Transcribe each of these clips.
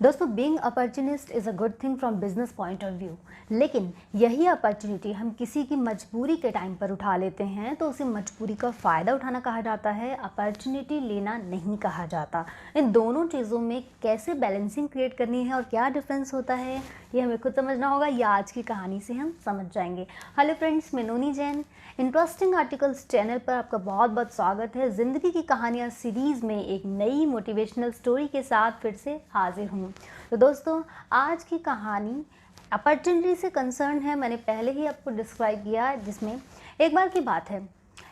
दोस्तों, being opportunist is a good thing from business point of view. लेकिन यही opportunity हम किसी की मजबूरी के टाइम पर उठा लेते हैं तो उसे मजबूरी का फ़ायदा उठाना कहा जाता है, अपॉर्चुनिटी लेना नहीं कहा जाता। इन दोनों चीज़ों में कैसे बैलेंसिंग क्रिएट करनी है और क्या डिफरेंस होता है, ये हमें खुद समझना होगा। या आज की कहानी से हम समझ जाएंगे। हेलो फ्रेंड्स, मैं नोनी जैन। इंटरेस्टिंग आर्टिकल्स चैनल पर आपका बहुत बहुत स्वागत है। ज़िंदगी की कहानियाँ सीरीज़ में एक नई मोटिवेशनल स्टोरी के साथ फिर से हाजिर हूँ। तो दोस्तों, आज की कहानी अपॉर्चुनिटी से कंसर्न है। मैंने पहले ही आपको डिस्क्राइब किया, जिसमें एक बार की बात है,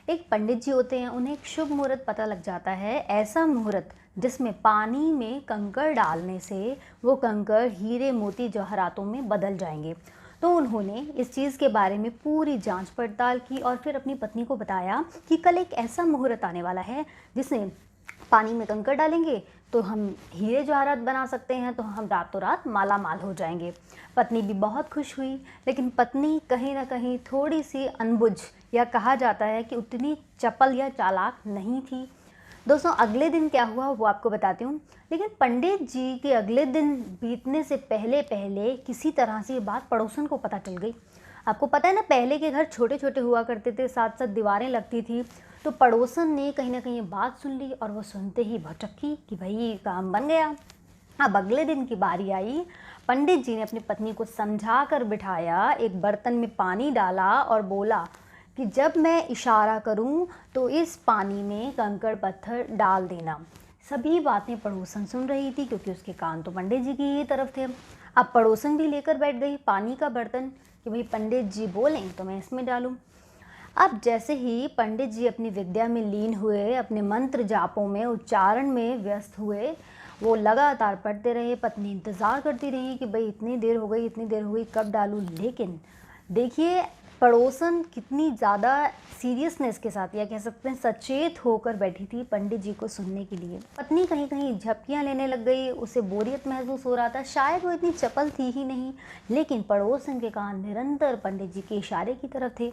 एक पंडित जी होते हैं। उन्हें एक शुभ मुहूर्त पता लग जाता है, ऐसा मुहूर्त जिसमें पानी में कंकड़ डालने से वो कंकड़ हीरे मोती जवाहरातों में बदल जाएंगे। तो उन्होंने इस चीज़ के बारे में पूरी जांच पड़ताल की और फिर अपनी पत्नी को बताया कि कल एक ऐसा मुहूर्त आने वाला है जिसमें पानी में कंकड़ डालेंगे तो हम हीरे जवाहरात बना सकते हैं, तो हम रातों रात माला माल हो जाएंगे। पत्नी भी बहुत खुश हुई, लेकिन पत्नी कहीं ना कहीं थोड़ी सी अनबुझ, या कहा जाता है कि उतनी चपल या चालाक नहीं थी। दोस्तों, अगले दिन क्या हुआ वो आपको बताती हूँ। लेकिन पंडित जी के अगले दिन बीतने से पहले पहले किसी तरह से ये बात पड़ोसन को पता चल गई। आपको पता है ना, पहले के घर छोटे छोटे हुआ करते थे, साथ साथ दीवारें लगती थी। तो पड़ोसन ने कहीं ना कहीं ये बात सुन ली और वो सुनते ही भटकी कि भाई काम बन गया। अब अगले दिन की बारी आई। पंडित जी ने अपनी पत्नी को समझा कर बिठाया, एक बर्तन में पानी डाला और बोला कि जब मैं इशारा करूं तो इस पानी में कंकड़ पत्थर डाल देना। सभी बातें पड़ोसन सुन रही थी, क्योंकि उसके कान तो पंडित जी की ही तरफ थे। अब पड़ोसन भी लेकर बैठ गई पानी का बर्तन कि भाई पंडित जी बोलें तो मैं इसमें डालूं। अब जैसे ही पंडित जी अपनी विद्या में लीन हुए, अपने मंत्र जापों में, उच्चारण में व्यस्त हुए, वो लगातार पढ़ते रहे। पत्नी इंतज़ार करती रही कि भाई इतनी देर हो गई, इतनी देर हो गई, कब डालूं। लेकिन देखिए, पड़ोसन कितनी ज़्यादा सीरियसनेस के साथ, या कह सकते हैं सचेत होकर बैठी थी पंडित जी को सुनने के लिए। पत्नी कहीं कहीं झपकियाँ लेने लग गई, उसे बोरियत महसूस हो रहा था। शायद वो इतनी चपल थी ही नहीं, लेकिन पड़ोसन के कान निरंतर पंडित जी के इशारे की तरफ थे।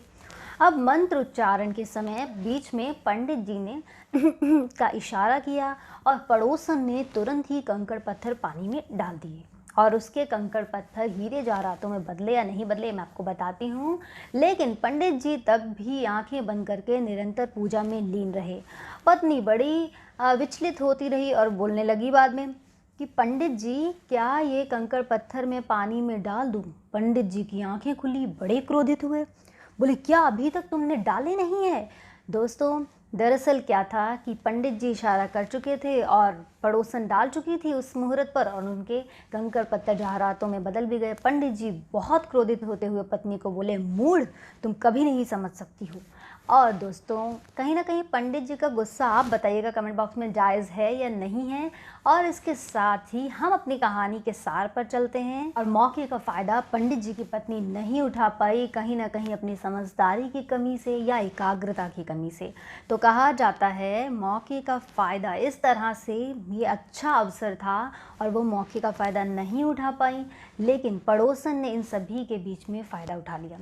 अब मंत्र उच्चारण के समय बीच में पंडित जी ने का इशारा किया और पड़ोसन ने तुरंत ही कंकड़ पत्थर पानी में डाल दिए। और उसके कंकड़ पत्थर हीरे जवाहरातों में बदले या नहीं बदले, मैं आपको बताती हूँ। लेकिन पंडित जी तब भी आंखें बंद करके निरंतर पूजा में लीन रहे। पत्नी बड़ी विचलित होती रही और बोलने लगी बाद में कि पंडित जी, क्या ये कंकड़ पत्थर मैं पानी में डाल दूँ? पंडित जी की आंखें खुली, बड़े क्रोधित हुए, बोले क्या अभी तक तुमने डाले नहीं है? दोस्तों, दरअसल क्या था कि पंडित जी इशारा कर चुके थे और पड़ोसन डाल चुकी थी उस मुहूर्त पर, और उनके कंकड़ पत्थर जवाहरातों में बदल भी गए। पंडित जी बहुत क्रोधित होते हुए पत्नी को बोले, मूढ़, तुम कभी नहीं समझ सकती हो। और दोस्तों, कहीं ना कहीं पंडित जी का गुस्सा आप बताइएगा कमेंट बॉक्स में, जायज़ है या नहीं है। और इसके साथ ही हम अपनी कहानी के सार पर चलते हैं। और मौके का फ़ायदा पंडित जी की पत्नी नहीं उठा पाई, कहीं ना कहीं अपनी समझदारी की कमी से या एकाग्रता की कमी से। तो कहा जाता है मौके का फ़ायदा इस तरह से, ये अच्छा अवसर था और वो मौके का फ़ायदा नहीं उठा पाई, लेकिन पड़ोसन ने इन सभी के बीच में फ़ायदा उठा लिया।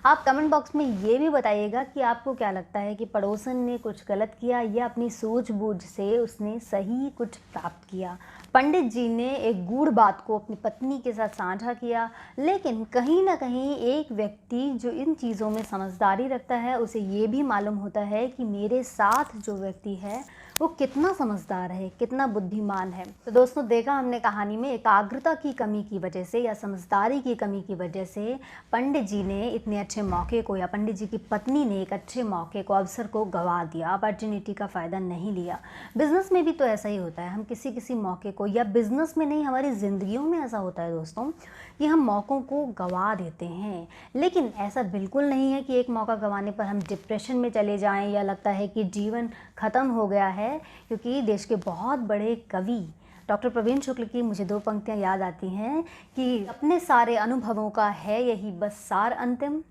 आप कमेंट बॉक्स में ये भी बताइएगा कि आपको क्या लगता है कि पड़ोसन ने कुछ गलत किया या अपनी सूझबूझ से उसने सही कुछ प्राप्त किया। पंडित जी ने एक गूढ़ बात को अपनी पत्नी के साथ साझा किया, लेकिन कहीं ना कहीं एक व्यक्ति जो इन चीज़ों में समझदारी रखता है, उसे ये भी मालूम होता है कि मेरे साथ जो व्यक्ति है वो कितना समझदार है, कितना बुद्धिमान है। तो दोस्तों, देखा हमने कहानी में एकाग्रता की कमी की वजह से या समझदारी की कमी की वजह से पंडित जी ने इतने अच्छे मौके को, या पंडित जी की पत्नी ने एक अच्छे मौके को, अवसर को गंवा दिया, अपॉर्चुनिटी का फ़ायदा नहीं लिया। बिज़नेस में भी तो ऐसा ही होता है। हम किसी किसी मौके को, या बिज़नेस में नहीं, हमारी ज़िंदगियों में ऐसा होता है दोस्तों कि हम मौक़ों को गंवा देते हैं। लेकिन ऐसा बिल्कुल नहीं है कि एक मौका गंवाने पर हम डिप्रेशन में चले जाएं या लगता है कि जीवन ख़त्म हो गया है। क्योंकि देश के बहुत बड़े कवि डॉक्टर प्रवीण शुक्ल की मुझे दो पंक्तियाँ याद आती हैं कि अपने सारे अनुभवों का है यही बस सार अंतिम,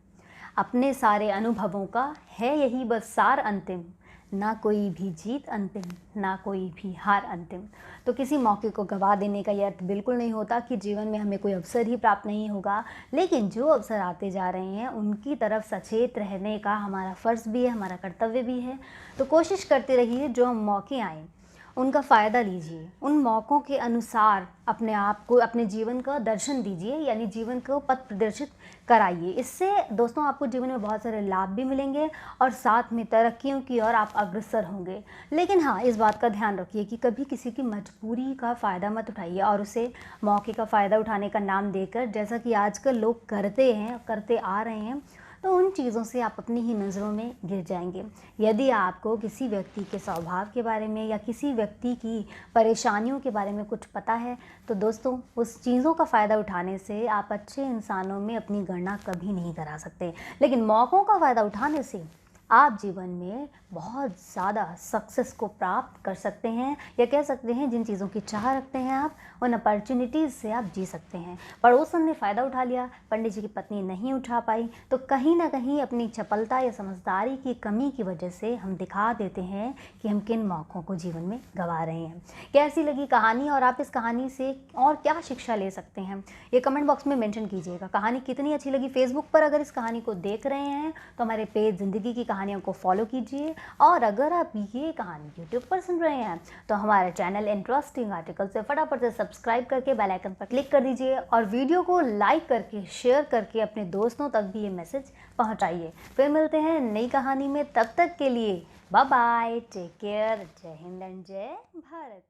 अपने सारे अनुभवों का है यही बस सार अंतिम, ना कोई भी जीत अंतिम, ना कोई भी हार अंतिम। तो किसी मौके को गंवा देने का ये अर्थ बिल्कुल नहीं होता कि जीवन में हमें कोई अवसर ही प्राप्त नहीं होगा। लेकिन जो अवसर आते जा रहे हैं उनकी तरफ सचेत रहने का हमारा फ़र्ज़ भी है, हमारा कर्तव्य भी है। तो कोशिश करते रहिए, जो मौके आएँ उनका फ़ायदा लीजिए, उन मौक़ों के अनुसार अपने आप को, अपने जीवन का दर्शन दीजिए, यानी जीवन को पथ प्रदर्शित कराइए। इससे दोस्तों आपको जीवन में बहुत सारे लाभ भी मिलेंगे और साथ में तरक्कियों की ओर आप अग्रसर होंगे। लेकिन हाँ, इस बात का ध्यान रखिए कि कभी किसी की मजबूरी का फ़ायदा मत उठाइए और उसे मौके का फ़ायदा उठाने का नाम देकर, जैसा कि आजकल लोग करते हैं, करते आ रहे हैं, तो उन चीज़ों से आप अपनी ही नज़रों में गिर जाएंगे। यदि आपको किसी व्यक्ति के स्वभाव के बारे में या किसी व्यक्ति की परेशानियों के बारे में कुछ पता है, तो दोस्तों उस चीज़ों का फ़ायदा उठाने से आप अच्छे इंसानों में अपनी गणना कभी नहीं करा सकते। लेकिन मौक़ों का फ़ायदा उठाने से आप जीवन में बहुत ज़्यादा सक्सेस को प्राप्त कर सकते हैं, या कह सकते हैं जिन चीज़ों की चाह रखते हैं आप, उन अपॉर्चुनिटीज़ से आप जी सकते हैं। पड़ोसन ने फ़ायदा उठा लिया, पंडित जी की पत्नी नहीं उठा पाई, तो कहीं ना कहीं अपनी चपलता या समझदारी की कमी की वजह से हम दिखा देते हैं कि हम किन मौक़ों को जीवन में गंवा रहे हैं। कैसी लगी कहानी और आप इस कहानी से और क्या शिक्षा ले सकते हैं, ये कमेंट बॉक्स में मेंशन कीजिएगा। कहानी कितनी अच्छी लगी, फेसबुक पर अगर इस कहानी को देख रहे हैं तो हमारे पेज ज़िंदगी की कहानियों को फॉलो कीजिए, और अगर आप ये कहानी यूट्यूब पर सुन रहे हैं तो हमारे चैनल इंटरेस्टिंग आर्टिकल से फटाफट से सब्सक्राइब करके बेल आइकन पर क्लिक कर दीजिए, और वीडियो को लाइक करके शेयर करके अपने दोस्तों तक भी ये मैसेज पहुंचाइए। फिर मिलते हैं नई कहानी में, तब तक के लिए बाय बाय, टेक केयर, जय हिंद एंड जय भारत।